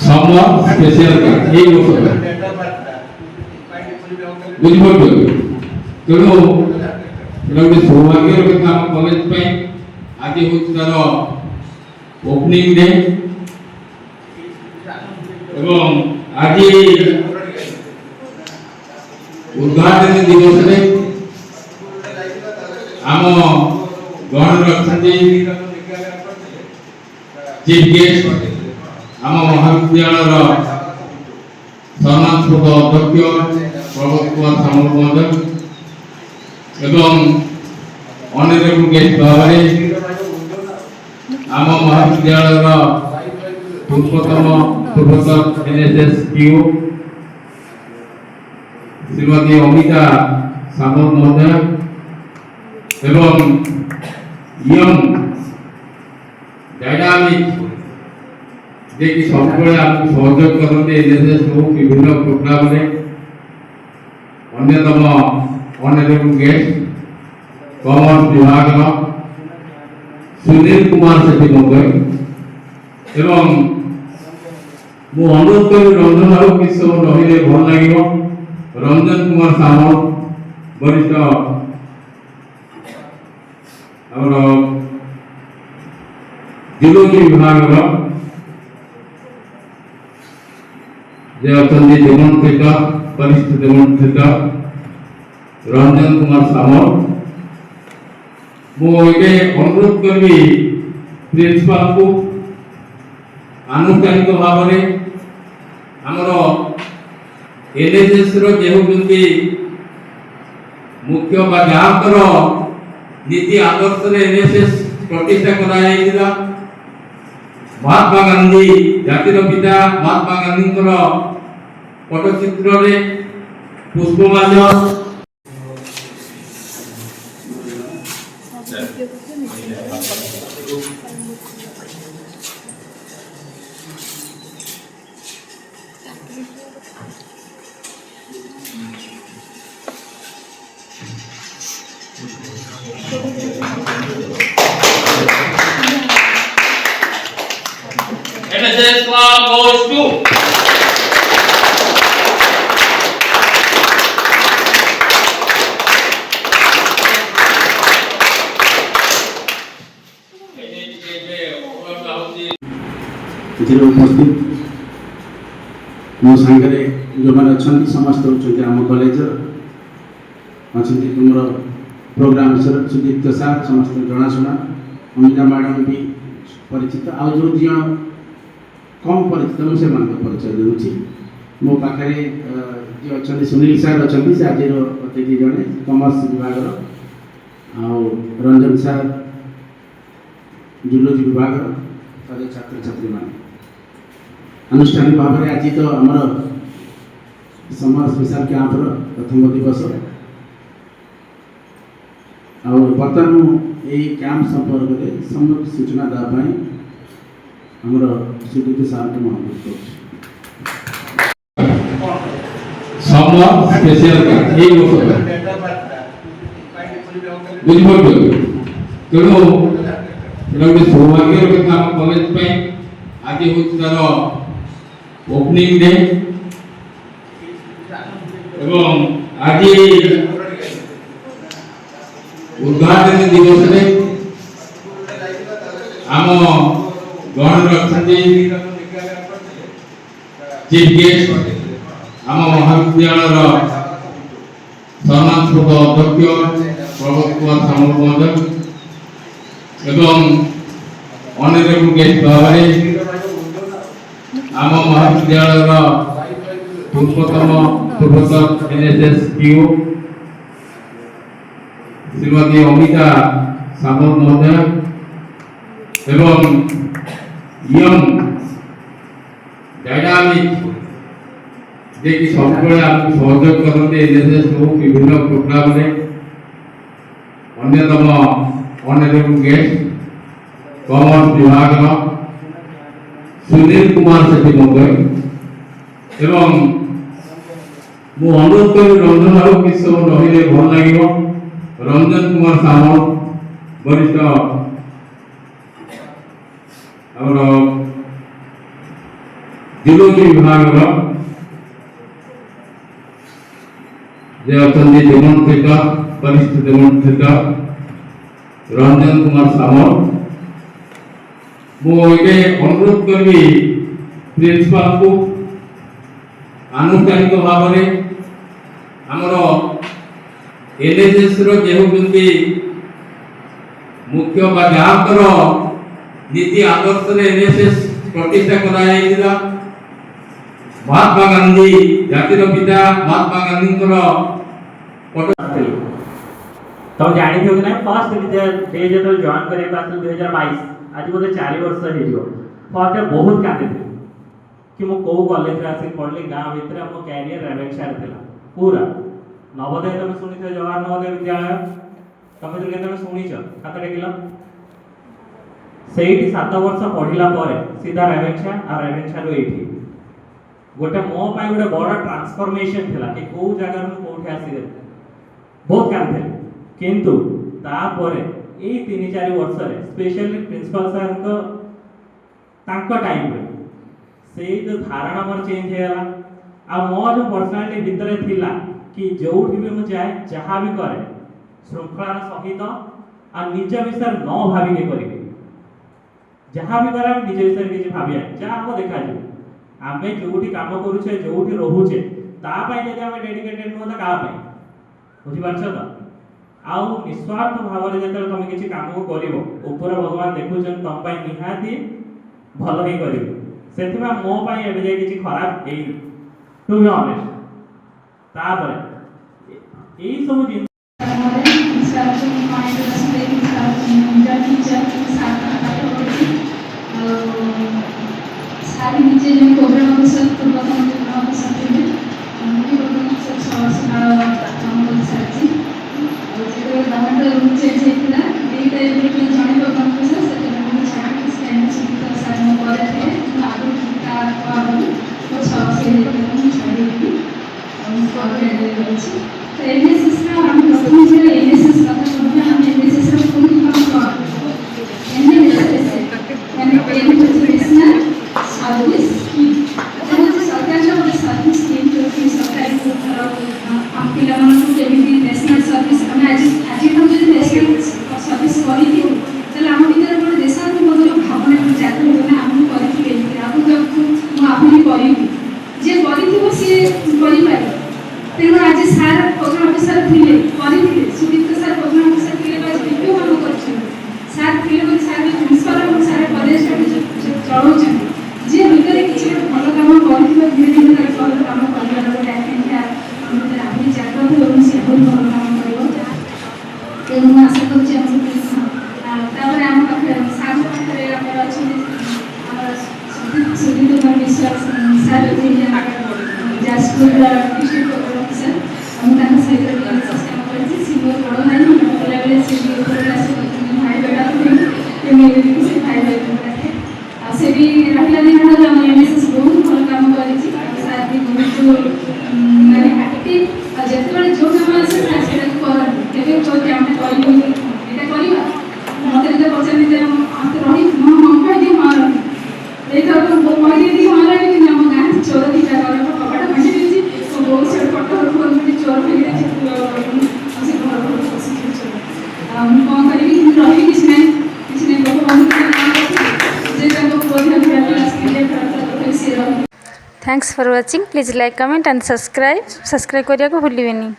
Summer special का এই বছর বুঝিপারবে তেଣୁ এটা ଗୋଟେ ସୌଭାଗ୍ୟର କଥା ଆମ କଲେଜ ପାଇଁ। ଆଜି ହେଉଛି ତାର ଓପନିଂ ଡେ ଏବଂ ଆଜି ଉଦ୍ଘାଟନୀ ଦିବସରେ ଆମ ଗଣରେ ଅଛନ୍ତି ଚିଫ ଗେଷ୍ଟ ଆମ ମହାବିଦ୍ୟାଳୟର ସମ୍ମାନସ୍ପଦ ଅଧ୍ୟକ୍ଷ ପ୍ରଭୁ କୁମାର ସାମଲ ମହୋଦୟ ଏବଂ ଅନେରେବୁଲ ଗେଷ୍ଟ ଭାବରେ ଆମ ମହାବିଦ୍ୟାଳୟର ପୂର୍ବତନ ଏନ୍ଏସ୍ଏସ୍ ପିଓ ଶ୍ରୀମତୀ ଅମିତା ସାମଲ ମହୋଦୟ ଏବଂ ୟଙ୍ଗ डायनामिक जे कि सबले आपको सहयोग करते एनएसएस को विभिन्न प्रोग्राम रे अन्यतम ऑनरेबल गेस्ट कॉमर्स विभाग सुनील कुमार सेठी महोदय एवं मु अनुरोध करी रंजन बाबू कि सब रहिले भल लागिवो। रंजन कुमार सामल वरिष्ठ और जियोलॉजी विभाग जे अछंती डेमोन्स्ट्रेटर वरिष्ठ डेमोन्स्ट्रेटर रंजन कुमार सामल मो एबे अनुरोध करबी प्रिंसिपल को आनुष्ठानिक भाव में हमर एनएसएस रो जेहुंती मुख्य बा जहाँकर नीति आदर्श रे एनएसएस प्रतिष्ठा करा जायतिला। महात्मा गांधी जातिर पिता महात्मा गांधी पटचित्र रे पुष्पमाल्य NSS club goes to उपस्थित मो सांगे जो मैंने अच्छा समस्त होती आम कॉलेज अच्छा तुम प्रोग्राम सुदीप्त सार समस्त जनाशुना अमिता मैडम भी परिचित आज जो जी कम परिचित मुझे परिचय दूसरी मो पाखे जी अच्छा सुनील सार अच्छा से आज अतिथि जड़े कमर्स विभाग रंजन सार जूलॉजी विभाग छात्र छात्री मान आनुष्ठानिक भाव में आज तो आमर समर स्पेशल कैंप प्रथम दिवस बर्तमान यही कैंप संपर्क में समस्त सूचना देवाई आमर सुदीप्त सार को अनुरोध कर समर स्पेशल का এই বছর বুঝিপারবে তেणु এটা ଗୋଟେ ସୌଭାଗ୍ୟର କଥା ଆମ କଲେଜ ପାଇଁ। ଆଜି ହେଉଛି ତାର ଓପନିଂ ଡେ ଏବଂ ଆଜି ଉଦ୍ଘାଟନୀ ଦିବସରେ ଆମ ଗଣରେ ଅଛନ୍ତି ଚିଫ ଗେଷ୍ଟ ଆମ ମହାବିଦ୍ୟାଳୟର ସମ୍ମାନସ୍ପଦ ଅଧ୍ୟକ୍ଷ ପ୍ରଭୁ କୁମାର ସାମଲ ମହୋଦୟ ଏବଂ ଅନେରେବୁଲ ଗେଷ୍ଟ ଭାବରେ ଆମ ମହାବିଦ୍ୟାଳୟର ପୂର୍ବତନ ଏନ୍ଏସ୍ଏସ୍ ପିଓ ଶ୍ରୀମତୀ ଅମିତା ସାମଲ ମହୋଦୟ ଏବଂ ୟଙ୍ଗ डायनामिक जे कि सबले आपको सहयोग करते एनएसएस को विभिन्न प्रोग्राम रे अन्यतम ऑनरेबल गेस्ट कॉमर्स विभाग सुनील कुमार सेठी महोदय एवं मु अनुरोध करी रंजन बाबू कि सब रहिले भल लागिवो। रंजन कुमार सामल वरिष्ठ और ଜୁଲୋଜି ବିଭାଗର ଯେ ଅଛନ୍ତି ଡେମୋନ୍ଷ୍ଟ୍ରେଟର ବରିଷ୍ଠ ଡେମୋନ୍ଷ୍ଟ୍ରେଟର ରଞ୍ଜନ କୁମାର ସାମଲ। ମୁଁ ଏବେ ଅନୁରୋଧ କରିବି ପ୍ରିନ୍ସିପାଲକୁ ଆନୁଷ୍ଠାନିକ ଭାବରେ ଆମର NSS ର ଯେ ହେଉଛନ୍ତି ମୁଖ୍ୟ ବା ଯାହାଙ୍କର ନୀତି ଆଦର୍ଶରେ NSS ପ୍ରତିଷ୍ଠା କରାଯାଇଥିଲା, ମହାତ୍ମା ଗାନ୍ଧୀ ଜାତିର ପିତା ମହାତ୍ମା ଗାନ୍ଧୀଙ୍କର तुम जानी थी ना फर्स्ट डे जो जॉइन करे 2022 आज बोले 4 वर्ष हो फर्स्ट बहुत कांदी थी कि मो को कॉलेज रे आसी पढ़ली गांव भीतर मो कैरियर रेवेन्सा रे थिला पूरा नवोदय तुम सुनी थे जवाहर नवोदय विद्यालय तुम तो केतने सुनी छ हाथ टेकिला सेठी 7 वर्ष पढ़िला परे सीधा रेवेन्सा आ रेवेन्सा रो एठी गोटे मो पाई गोटे बड़ ट्रांसफॉर्मेशन थिला कि को जगह नु कोठी आसी गले बहुत कांदी किंतु तापरे ए 3-4 वर्ष रे स्पेशली प्रिंसिपल सर को तांको टाइम रे से जो धारणा मोर चेंज हेला आ मो जो पर्सनालिटी भीतर थिला कि जोठी भी मु जाए जहां भी करे श्रृंखलार सहित आ निज विषय न भाबी के करिवे जहां भी करे निज विषय के भाबिया जहां हो देखा जे आमे जोठी काम करूछे जोठी रहूछे ता पय जदि आमे डेडिकेटेड न होता का पय बुझि पारछो त आउ निस्वार्थ भावरे जतले तुम किछि काम को करिवो ऊपर भगवान देखुछन तुम पय निहाती भलो ही करिवो सेथिबा मो पय एबे जे किछि खराब हेई टू बी ऑनेस्ट तापरे एई सब जिन सारी नीचे जो प्रोग्राम ऑफिसर पूर्वतन प्रोग्राम ऑफिसर थे उनकी प्रोग्राम ऑफिसर 6 वर्ष काल काम कर साथी और जो गवर्नमेंट रूल चेंज हेतिला एटा एबे के जने प्रोग्राम ऑफिसर से मैं छाट स्टैंड सुविधा तो सर में करे थे आगु का आगु तो 6 वर्ष से हम छाड़ी दी हम कॉर्पोरेट ले छी तो एनएसएस का हम प्रथम जे एनएसएस कथा कहबे हम एनएसएस रो कोन काम कर एनएसएस यानी एजुकेशनल सर्विस स्कीम सरकार जो सर्विस स्कीम जो सरकार हम पिला को केमिति नेशनल सर्विस हम आज हम जो नेशनल सर्विस करी थी तले हम भीतर गोटे देशात्मक भावना जागृत होना हम करी थी आप जो आप भी करी जे करी थी से करी पाए तेणु आज सार प्रोग्राम ऑफिसर थिले करी थी सुदीप्त सर प्रोग्राम ऑफिसर थिले बाज वीडियो काम करछ सार थिले सार प्रिंसिपल और सार कॉलेज चलाउ जे भीतर किसी भल काम करथिबा धीरे धीरे तार भल काम करबार गोटे आकांक्षा हम आगे जागृत होउन से बहुत भल काम करबो तेणु आशा करछि हम तापर हम पाखे सार पाखे हमर अछि हमर सुदीप कुमार विश्वास सार जाजपुर डिस्ट्रिक्ट प्रोग्राम ऑफिसर हम ताके सहित काम करछि सीनियर बड़ भाई हम बोला बेले से ऊपर क्लास भाई बेटा के मेरे से भाई बेटा से भी रखला दिन हम एनएसएस बहुत भल काम करी छी साथ भी बहुत माने एक्टिव जतबे जो काम আছে সেটা করার কেবে কই যে আমরা করিব এটা করিবা মতে যদি পছন্দ যে আমি রহি মম কই দি মার এই তো কই দি মার কি না মগা চোর দি জায়গা রে কপাটা ভাঙি দিছি তো বহুত সেট ফটো ফটো করে চোর ভাঙি দিছি আমি ঘর ঘর বসে চোর আমি কোন করি রহি কিছু নাই লোক বহুত Thanks for watching. Please like, comment and subscribe. Subscribe करिया को भूलिबेनी।